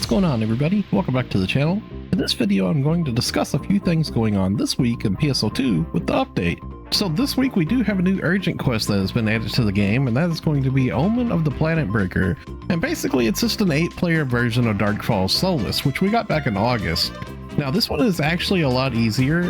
going on, everybody? Welcome back to the channel. In this video I'm going to discuss a few things going on this week in PSO2 with the update. So this week we do have a new urgent quest that has been added to the game, and that is going to be Omen of the Planet Breaker. And basically it's just an 8-player version of Falz Solus, which we got back in August. Now this one is actually a lot easier.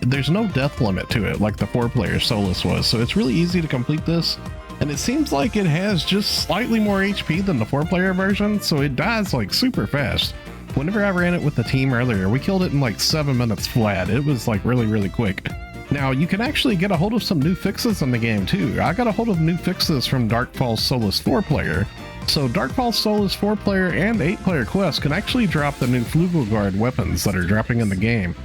There's no death limit to it like the 4-player Solus was, so it's really easy to complete this. And it seems like it has just slightly more HP than the 4-player version, so it dies like super fast. Whenever I ran it with the team earlier, we killed it in like 7 minutes flat. It was like really quick. Now you can actually get a hold of some new fixes in the game too. I got a hold of new fixes from Falz Solus 4-player. So Falz Solus 4-player and 8-player quests can actually drop the new Flugelguard weapons that are dropping in the game.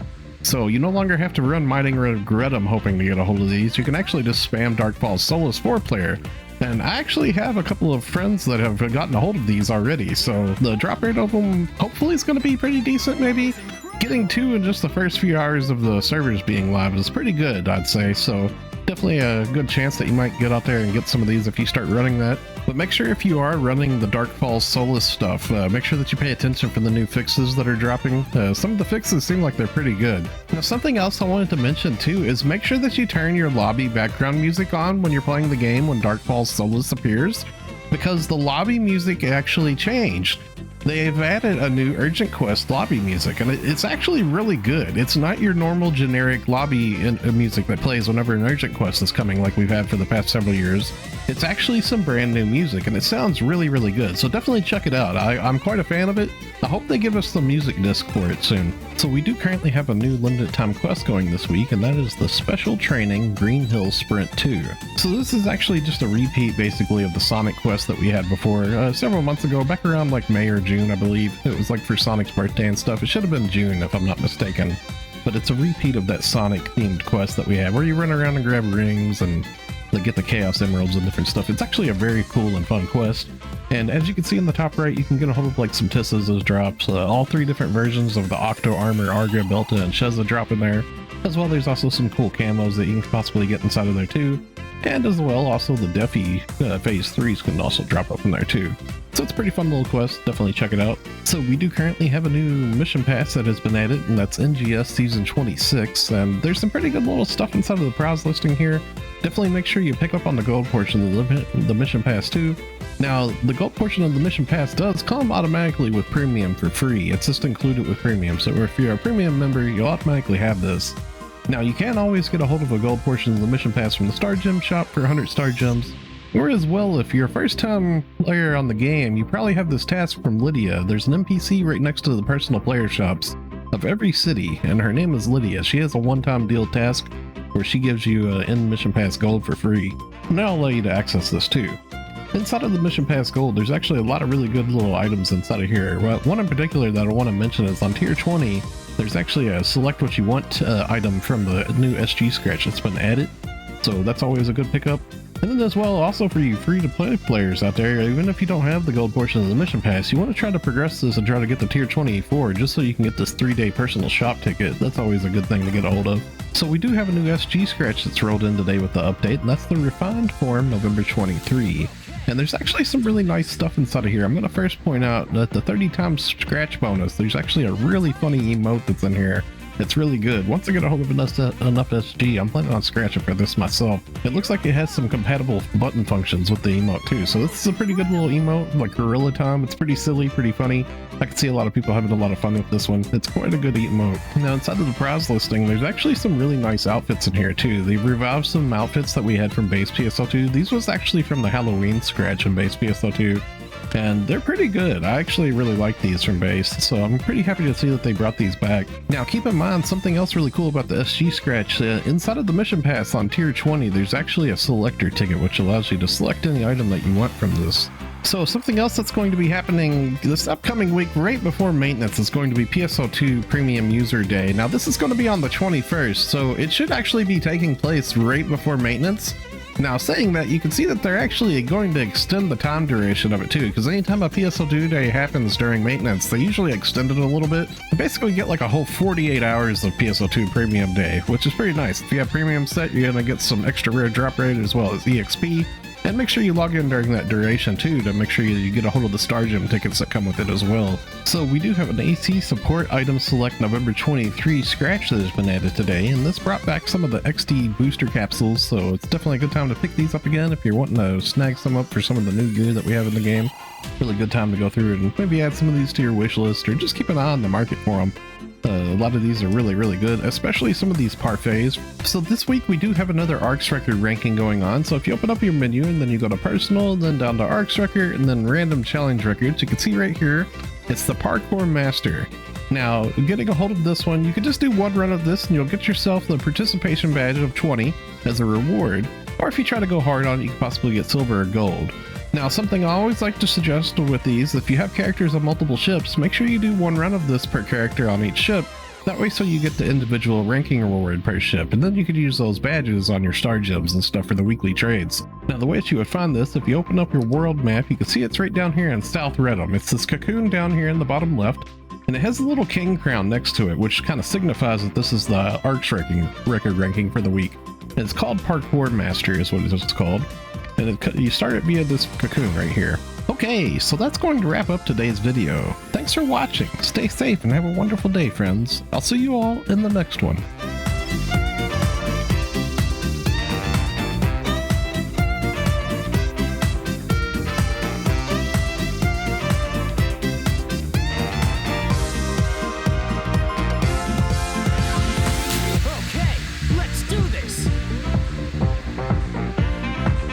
So you no longer have to run Mighty Regrettum hoping to get a hold of these. You can actually just spam Falz Solus 4-player. And I actually have a couple of friends that have gotten a hold of these already, so the drop rate of them hopefully is going to be pretty decent maybe. Getting 2 in just the first few hours of the servers being live is pretty good, I'd say, so definitely a good chance that you might get out there and get some of these if you start running that. But make sure if you are running the Falz Solus stuff, make sure that you pay attention for the new fixes that are dropping. Some of the fixes seem like they're pretty good. Now something else I wanted to mention too is make sure that you turn your lobby background music on when you're playing the game when Falz Solus appears, because the lobby music actually changed. They've added a new urgent quest lobby music, and it's actually really good. It's not your normal generic lobby music that plays whenever an urgent quest is coming like we've had for the past several years. It's actually some brand new music, and it sounds really good, so definitely check it out. I'm quite a fan of it. I hope they give us the music disc for it soon. So we do currently have a new limited time quest going this week, and that is the Special Training Green Hill Sprint 2. So this is actually just a repeat basically of the Sonic quest that we had before several months ago, back around like May or June, I believe. It was like for Sonic's birthday and stuff. It should have been June if I'm not mistaken. But it's a repeat of that Sonic themed quest that we had, where you run around and grab rings and get the Chaos Emeralds and different stuff. It's actually a very cool and fun quest. And as you can see in the top right, you can get a hold of like some Tissas as drops. All 3 different versions of the Octo Armor, Arga, Belta, and Sheza drop in there. As well, there's also some cool camos that you can possibly get inside of there too. And as well, also the Defi Phase 3s can also drop up in there too. So it's a pretty fun little quest, definitely check it out. So we do currently have a new mission pass that has been added, and that's NGS Season 26, and there's some pretty good little stuff inside of the prize listing here. Definitely make sure you pick up on the gold portion of the mission pass too. Now, the gold portion of the mission pass does come automatically with premium for free. It's just included with premium, so if you're a premium member, you'll automatically have this. Now, you can always get a hold of a gold portion of the mission pass from the Star Gem shop for 100 Star Gems. Or as well, if you're a first-time player on the game, you probably have this task from Lydia. There's an NPC right next to the personal player shops of every city, and her name is Lydia. She has a one-time deal task where she gives you an in-mission pass gold for free. And that'll allow you to access this too. Inside of the mission pass gold, there's actually a lot of really good little items inside of here. Well, one in particular that I want to mention is on tier 20, there's actually a select what you want item from the new SG scratch that's been added. So that's always a good pickup. And then as well, also for you free-to-play players out there, even if you don't have the gold portion of the mission pass, you want to try to progress this and try to get the tier 24 just so you can get this 3-day personal shop ticket. That's always a good thing to get a hold of. So we do have a new SG scratch that's rolled in today with the update, and that's the Refined Form November 23. And there's actually some really nice stuff inside of here. I'm going to first point out that the 30 times scratch bonus, there's actually a really funny emote that's in here. It's really good. Once I get a hold of enough SG, I'm planning on scratching for this myself. It looks like it has some compatible button functions with the emote too, so this is a pretty good little emote, like Gorilla Time. It's pretty silly, pretty funny. I can see a lot of people having a lot of fun with this one. It's quite a good emote. Now inside of the prize listing, there's actually some really nice outfits in here too. They've revived some outfits that we had from base PSO2. These was actually from the Halloween scratch in base PSO2. And they're pretty good. I actually really like these from base, so I'm pretty happy to see that they brought these back. Now keep in mind something else really cool about the SG scratch. Inside of the mission pass on tier 20, there's actually a selector ticket which allows you to select any item that you want from this. So something else that's going to be happening this upcoming week right before maintenance is going to be PSO2 Premium User Day. Now this is going to be on the 21st, so it should actually be taking place right before maintenance. Now saying that, you can see that they're actually going to extend the time duration of it too, because anytime a PSO2 day happens during maintenance, they usually extend it a little bit. You basically get like a whole 48 hours of PSO2 Premium Day, which is pretty nice. If you have Premium set, you're going to get some extra rare drop rate as well as EXP. And make sure you log in during that duration too to make sure you get a hold of the Star Gem tickets that come with it as well. So we do have an AC Support Item Select November 23 scratch that has been added today, and this brought back some of the XD booster capsules, so it's definitely a good time to pick these up again if you're wanting to snag some up for some of the new gear that we have in the game. Really good time to go through and maybe add some of these to your wish list, or just keep an eye on the market for them. A lot of these are really good, especially some of these parfaits. So this week we do have another Arks record ranking going on. So if you open up your menu and then you go to personal, then down to Arks record, and then random challenge records, you can see right here, it's the Parkour Master. Now, getting a hold of this one, you can just do one run of this and you'll get yourself the participation badge of 20 as a reward. Or if you try to go hard on it, you can possibly get silver or gold. Now, something I always like to suggest with these, if you have characters on multiple ships, make sure you do one run of this per character on each ship. That way so you get the individual ranking reward per ship, and then you could use those badges on your star gems and stuff for the weekly trades. Now, the way that you would find this, if you open up your world map, you can see it's right down here in South Redham. It's this cocoon down here in the bottom left, and it has a little king crown next to it, which kind of signifies that this is the Arks record ranking for the week. And it's called Parkour Master is what it's called. And you start it via this cocoon right here. Okay, so that's going to wrap up today's video. Thanks for watching. Stay safe and have a wonderful day, friends. I'll see you all in the next one.